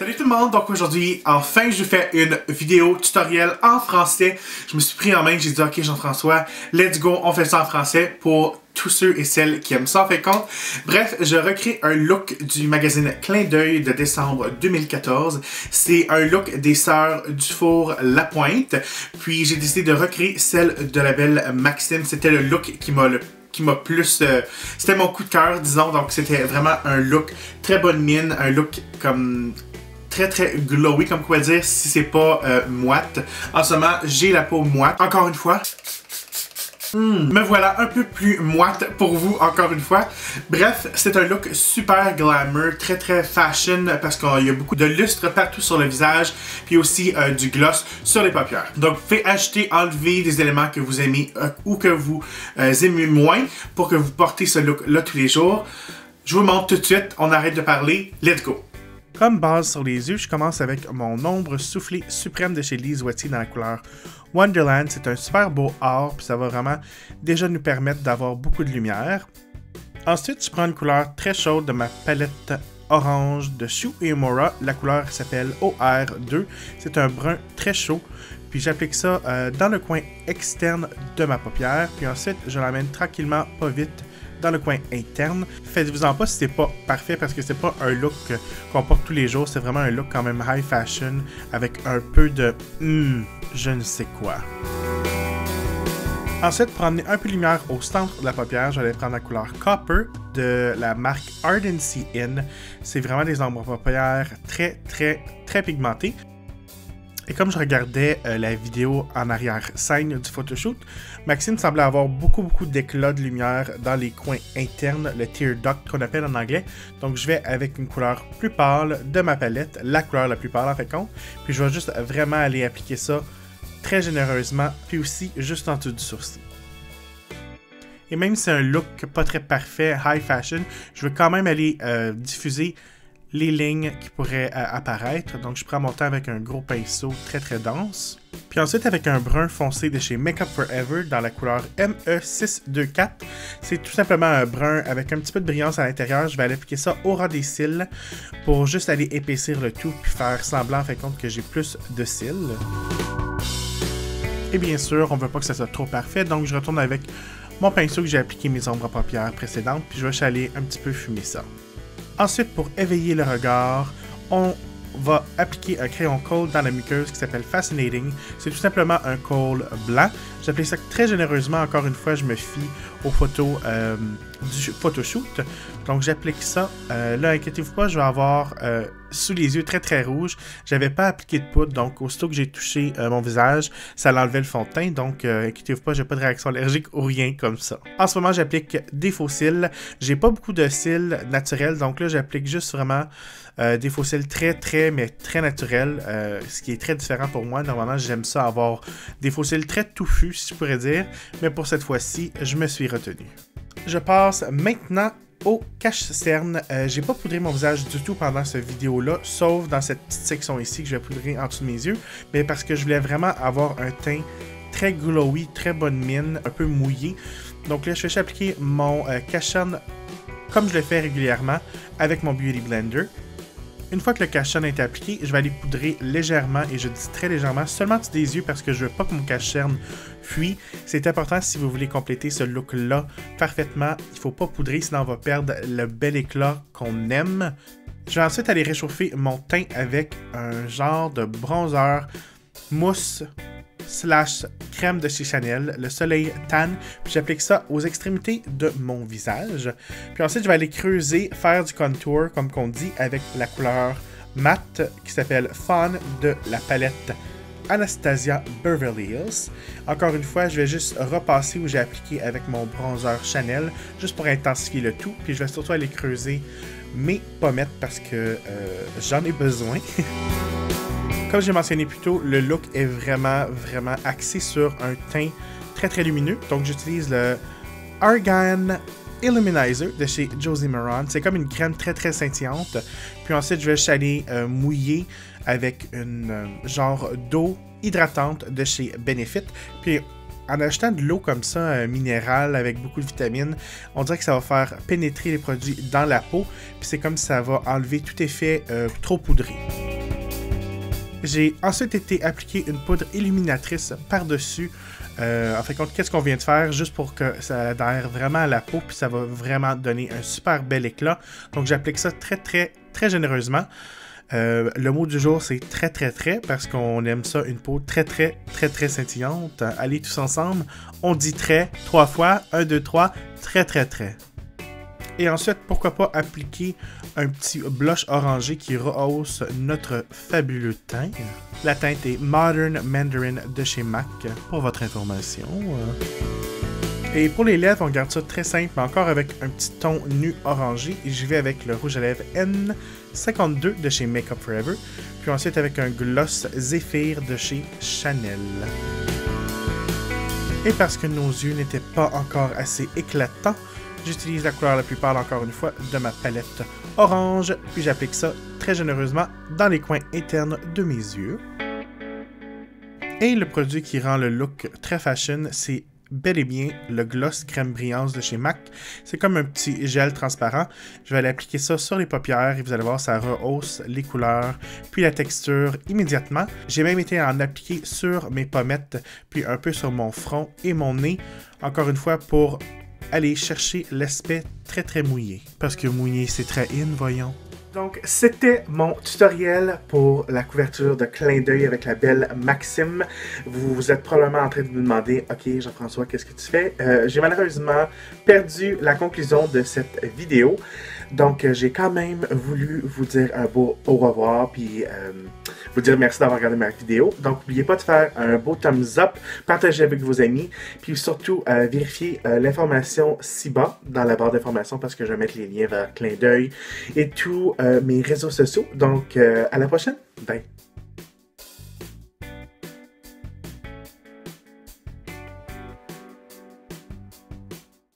Salut tout le monde, donc aujourd'hui, enfin je fais une vidéo tutoriel en français. Je me suis pris en main, j'ai dit ok Jean-François, let's go, on fait ça en français pour tous ceux et celles qui aiment ça en fait compte. Bref, je recrée un look du magazine Clin d'œil de décembre 2014. C'est un look des sœurs Dufour Lapointe. Puis j'ai décidé de recréer celle de la belle Maxime. C'était le look qui m'a plus... c'était mon coup de cœur, disons. Donc c'était vraiment un look très bonne mine, un look comme... très glowy, comme quoi dire, si c'est pas moite. En ce moment, j'ai la peau moite. Encore une fois. Me voilà un peu plus moite pour vous, encore une fois. Bref, c'est un look super glamour, très fashion, parce qu'il y a beaucoup de lustre partout sur le visage, puis aussi du gloss sur les paupières. Donc, vous pouvez ajouter, enlever des éléments que vous aimez ou que vous aimez moins pour que vous portez ce look-là tous les jours. Je vous montre tout de suite, on arrête de parler, let's go! Comme base sur les yeux, je commence avec mon ombre soufflée suprême de chez Lise Wattier dans la couleur Wonderland. C'est un super beau or, puis ça va vraiment déjà nous permettre d'avoir beaucoup de lumière. Ensuite, je prends une couleur très chaude de ma palette orange de Shu Uemura. La couleur s'appelle OR2. C'est un brun très chaud. Puis j'applique ça dans le coin externe de ma paupière. Puis ensuite, je l'amène tranquillement, pas vite, dans le coin interne. Faites-vous-en pas si c'est pas parfait parce que c'est pas un look qu'on porte tous les jours. C'est vraiment un look quand même high fashion avec un peu de je ne sais quoi. Ensuite, pour amener un peu de lumière au centre de la paupière, j'allais prendre la couleur Copper de la marque Ardency Inn. C'est vraiment des ombres paupières très pigmentées. Et comme je regardais la vidéo en arrière-scène du photoshoot, Maxime semblait avoir beaucoup d'éclats de lumière dans les coins internes, le tear duct qu'on appelle en anglais. Donc je vais avec une couleur plus pâle de ma palette, la couleur la plus pâle en fait compte. Puis je vais juste vraiment aller appliquer ça très généreusement, puis aussi juste en dessous du sourcil. Et même si c'est un look pas très parfait, high fashion, je veux quand même aller diffuser les lignes qui pourraient apparaître. Donc je prends mon temps avec un gros pinceau très dense. Puis ensuite avec un brun foncé de chez Make Up For Ever dans la couleur ME624. C'est tout simplement un brun avec un petit peu de brillance à l'intérieur. Je vais aller appliquer ça au ras des cils pour juste aller épaissir le tout puis faire semblant en fin de compte que j'ai plus de cils. Et bien sûr, on ne veut pas que ça soit trop parfait, donc je retourne avec mon pinceau que j'ai appliqué mes ombres à paupières précédentes, puis je vais aller un petit peu fumer ça. Ensuite, pour éveiller le regard, on va appliquer un crayon kohl dans la muqueuse qui s'appelle Fascinating. C'est tout simplement un kohl blanc. J'applique ça très généreusement. Encore une fois, je me fie aux photos du photoshoot. Donc, j'applique ça. Là, inquiétez-vous pas, je vais avoir sous les yeux très rouge. J'avais pas appliqué de poudre, donc aussitôt que j'ai touché mon visage, ça l'enlevait le fond de teint. Donc, inquiétez-vous pas, j'ai pas de réaction allergique ou rien comme ça. En ce moment, j'applique des faux cils. J'ai pas beaucoup de cils naturels, donc là, j'applique juste vraiment des faux cils très naturels, ce qui est très différent pour moi. Normalement, j'aime ça avoir des faux cils très touffus, si je pourrais dire, mais pour cette fois-ci, je me suis retenu. Je passe maintenant au cache-cerne. J'ai pas poudré mon visage du tout pendant cette vidéo-là, sauf dans cette petite section ici que je vais poudrer en dessous de mes yeux, mais parce que je voulais vraiment avoir un teint très glowy, très bonne mine, un peu mouillé. Donc là, je vais appliquer mon cache-cerne comme je le fais régulièrement avec mon Beauty Blender. Une fois que le cache-cerne est appliqué, je vais aller poudrer légèrement, et je dis très légèrement, seulement au-dessus des yeux parce que je veux pas que mon cache-cerne fuit. C'est important si vous voulez compléter ce look-là parfaitement. Il faut pas poudrer, sinon on va perdre le bel éclat qu'on aime. Je vais ensuite aller réchauffer mon teint avec un genre de bronzer mousse / crème de chez Chanel, le Soleil Tan, puis j'applique ça aux extrémités de mon visage. Puis ensuite, je vais aller creuser, faire du contour, comme qu'on dit, avec la couleur mat qui s'appelle Fawn de la palette Anastasia Beverly Hills. Encore une fois, je vais juste repasser où j'ai appliqué avec mon bronzer Chanel, juste pour intensifier le tout, puis je vais surtout aller creuser mes pommettes parce que j'en ai besoin. Comme j'ai mentionné plus tôt, le look est vraiment axé sur un teint très lumineux. Donc j'utilise le Argan Illuminizer de chez Josie Maran. C'est comme une crème très scintillante. Puis ensuite, je vais juste aller mouiller avec une genre d'eau hydratante de chez Benefit. Puis en ajoutant de l'eau comme ça, minérale, avec beaucoup de vitamines, on dirait que ça va faire pénétrer les produits dans la peau. Puis c'est comme si ça va enlever tout effet trop poudré. J'ai ensuite été appliquer une poudre illuminatrice par-dessus. En fait, qu'est-ce qu'on vient de faire, juste pour que ça adhère vraiment à la peau, puis ça va vraiment donner un super bel éclat. Donc j'applique ça très généreusement. Le mot du jour, c'est très, parce qu'on aime ça, une peau très scintillante. Allez tous ensemble, on dit très, 3 fois, 1, 2, 3, très. Et ensuite, pourquoi pas appliquer un petit blush orangé qui rehausse notre fabuleux teint. La teinte est Modern Mandarin de chez MAC, pour votre information. Et pour les lèvres, on garde ça très simple, mais encore avec un petit ton nu orangé. Et j'y vais avec le rouge à lèvres N52 de chez Make Up Forever. Puis ensuite avec un gloss Zephyr de chez Chanel. Et parce que nos yeux n'étaient pas encore assez éclatants, j'utilise la couleur la plus pâle encore une fois de ma palette orange. Puis j'applique ça très généreusement dans les coins internes de mes yeux. Et le produit qui rend le look très fashion, c'est bel et bien le gloss crème brillance de chez MAC. C'est comme un petit gel transparent. Je vais aller appliquer ça sur les paupières et vous allez voir, ça rehausse les couleurs puis la texture immédiatement. J'ai même été en appliquer sur mes pommettes puis un peu sur mon front et mon nez. Encore une fois pour aller chercher l'aspect très mouillé. Parce que mouillé, c'est très in, voyons. Donc, c'était mon tutoriel pour la couverture de Clin d'œil avec la belle Maxime. Vous êtes probablement en train de vous demander, ok, Jean-François, qu'est-ce que tu fais? J'ai malheureusement perdu la conclusion de cette vidéo. Donc, j'ai quand même voulu vous dire un beau au revoir, puis vous dire merci d'avoir regardé ma vidéo. Donc, n'oubliez pas de faire un beau thumbs up, partagez avec vos amis, puis surtout, vérifiez l'information ci-bas, dans la barre d'informations, parce que je vais mettre les liens vers Clin d'œil et tous mes réseaux sociaux. Donc, à la prochaine. Bye!